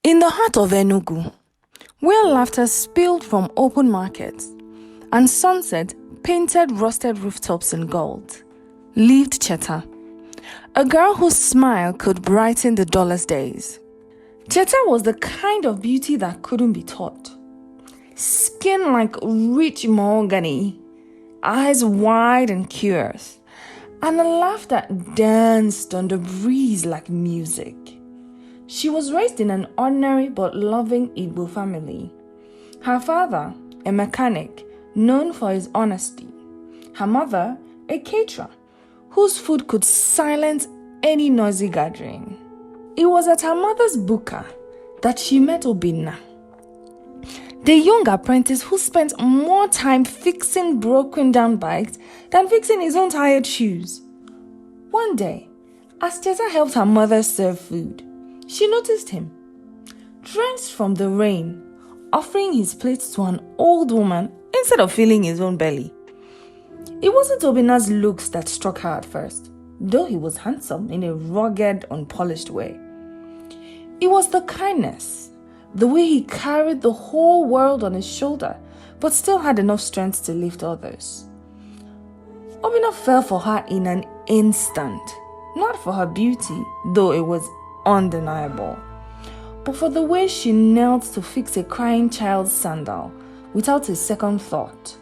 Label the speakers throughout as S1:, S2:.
S1: In the heart of Enugu, where laughter spilled from open markets and sunset painted rusted rooftops in gold, lived Cheta, a girl whose smile could brighten the dullest days. Cheta was the kind of beauty that couldn't be taught. Skin like rich mahogany, eyes wide and curious, and a laugh that danced on the breeze like music. She was raised in an ordinary but loving Igbo family. Her father, a mechanic known for his honesty. Her mother, a caterer, whose food could silence any noisy gathering. It was at her mother's buka that she met Obinna, the young apprentice who spent more time fixing broken down bikes than fixing his own tired shoes. One day, as Cheta helped her mother serve food, she noticed him, drenched from the rain, offering his plates to an old woman instead of filling his own belly. It wasn't Obinna's looks that struck her at first, though he was handsome in a rugged, unpolished way. It was the kindness, the way he carried the whole world on his shoulder, but still had enough strength to lift others. Obinna fell for her in an instant, not for her beauty, though it was undeniable, but for the way she knelt to fix a crying child's sandal without a second thought,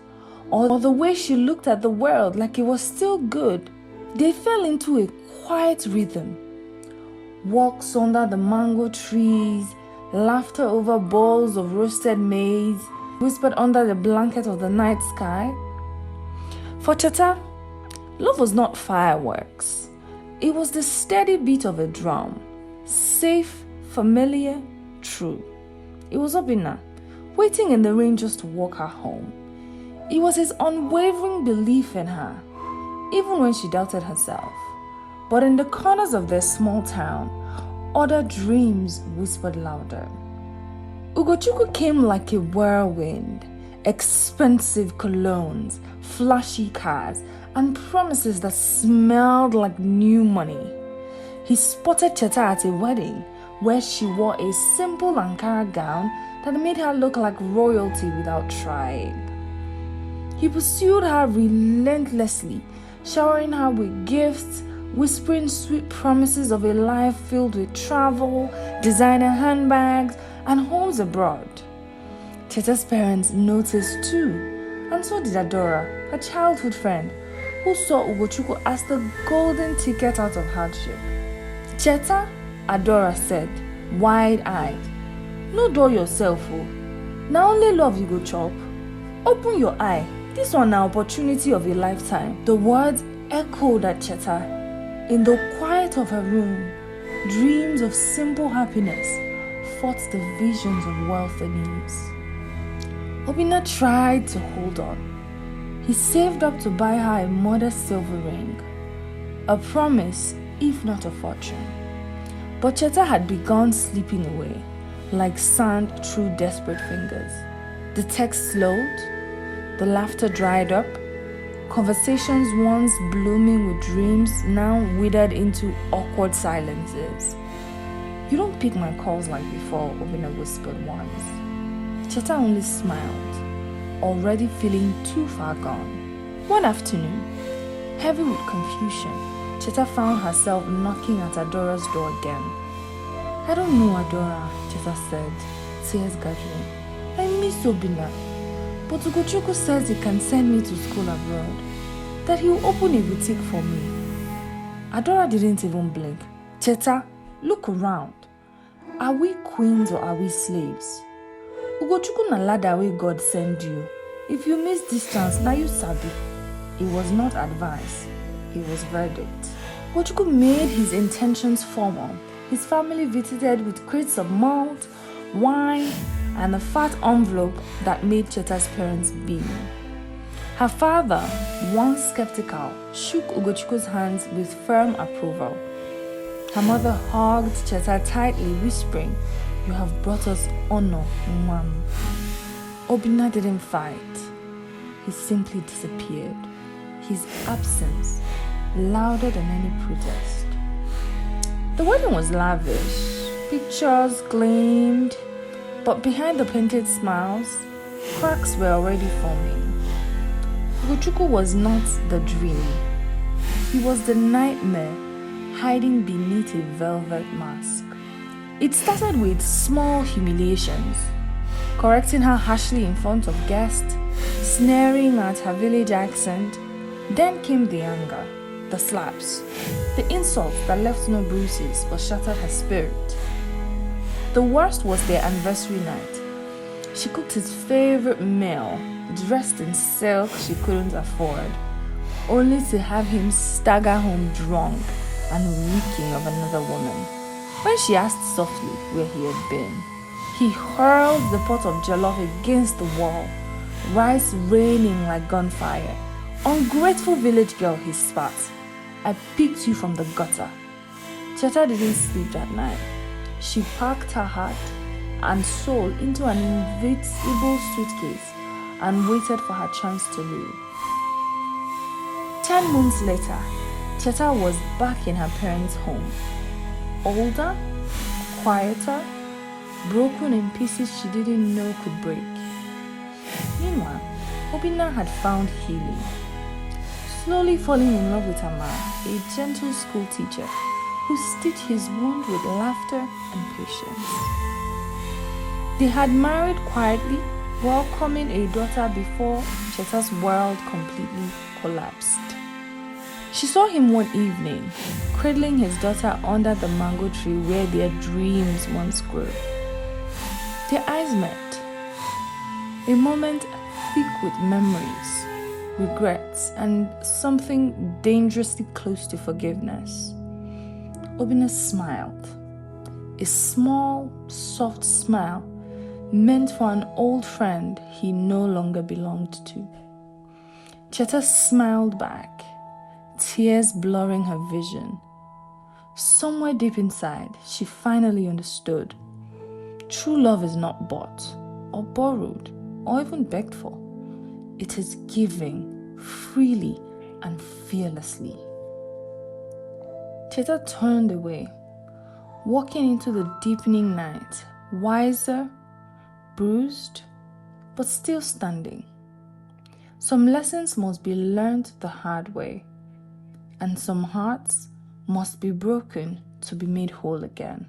S1: or the way she looked at the world like it was still good. They fell into a quiet rhythm. Walks under the mango trees, laughter over bowls of roasted maize, whispered under the blanket of the night sky. For Cheta, love was not fireworks. It was the steady beat of a drum. Safe, familiar, true. It was Obinna, waiting in the rain just to walk her home. It was his unwavering belief in her, even when she doubted herself. But in the corners of their small town, other dreams whispered louder. Ugochukwu came like a whirlwind, expensive colognes, flashy cars, and promises that smelled like new money. He spotted Cheta at a wedding where she wore a simple Ankara gown that made her look like royalty without trying. He pursued her relentlessly, showering her with gifts, whispering sweet promises of a life filled with travel, designer handbags, and homes abroad. Cheta's parents noticed too, and so did Adora, her childhood friend, who saw Ugochukwu as the golden ticket out of hardship. Cheta, Adora said, wide-eyed, "No dull yourself, oh. Now only love you go chop. Open your eye. This one na opportunity of a lifetime." The words echoed at Cheta. In the quiet of her room, dreams of simple happiness fought the visions of wealth and ease. Obinna tried to hold on. He saved up to buy her a modest silver ring, a promise if not a fortune. But Cheta had begun slipping away, like sand through desperate fingers. The text slowed, the laughter dried up, conversations once blooming with dreams now withered into awkward silences. "You don't pick my calls like before," Obinna whispered once. Cheta only smiled, already feeling too far gone. One afternoon, heavy with confusion, Cheta found herself knocking at Adora's door again. "I don't know, Adora," Cheta said, tears gathering. "I miss Obinna. But Ugochukwu says he can send me to school abroad, that he will open a boutique for me." Adora didn't even blink. "Cheta, look around. Are we queens or are we slaves? Ugochukwu na ladder wey God send you. If you miss this chance, now you sabi." It was not advice, it was verdict. Ugochukwu made his intentions formal. His family visited with crates of malt, wine, and a fat envelope that made Cheta's parents beam. Her father, once skeptical, shook Ugochukwu's hands with firm approval. Her mother hugged Cheta tightly, whispering, "You have brought us honor, Mom." Obinna didn't fight. He simply disappeared, his absence louder than any protest. The wedding was lavish, Pictures gleamed, but behind the painted smiles, cracks were already forming. Ugochukwu was not the dream. He was the nightmare hiding beneath a velvet mask. It started with small humiliations, correcting her harshly in front of guests, sneering at her village accent. Then came the anger, the slaps, the insults that left no bruises but shattered her spirit. The worst was their anniversary night. She cooked his favorite meal, dressed in silk she couldn't afford, only to have him stagger home drunk and reeking of another woman. When she asked softly where he had been, he hurled the pot of jollof against the wall, rice raining like gunfire. Ungrateful village girl, he spat. I picked you from the gutter. Cheta didn't sleep that night. She packed her heart and soul into an invisible suitcase and waited for her chance to leave. 10 months later, Cheta was back in her parents' home. Older, quieter, broken in pieces she didn't know could break. Meanwhile, Obinna had found healing, slowly falling in love with Ama, a gentle school teacher who stitched his wound with laughter and patience. They had married quietly, welcoming a daughter before Cheta's world completely collapsed. She saw him one evening, cradling his daughter under the mango tree where their dreams once grew. Their eyes met, a moment thick with memories, regrets, and something dangerously close to forgiveness. Obinna smiled, a small, soft smile meant for an old friend he no longer belonged to. Cheta smiled back, tears blurring her vision. Somewhere deep inside, she finally understood. True love is not bought, or borrowed, or even begged for. It is giving freely and fearlessly. Cheta turned away, walking into the deepening night, wiser, bruised, but still standing. Some lessons must be learned the hard way, and some hearts must be broken to be made whole again.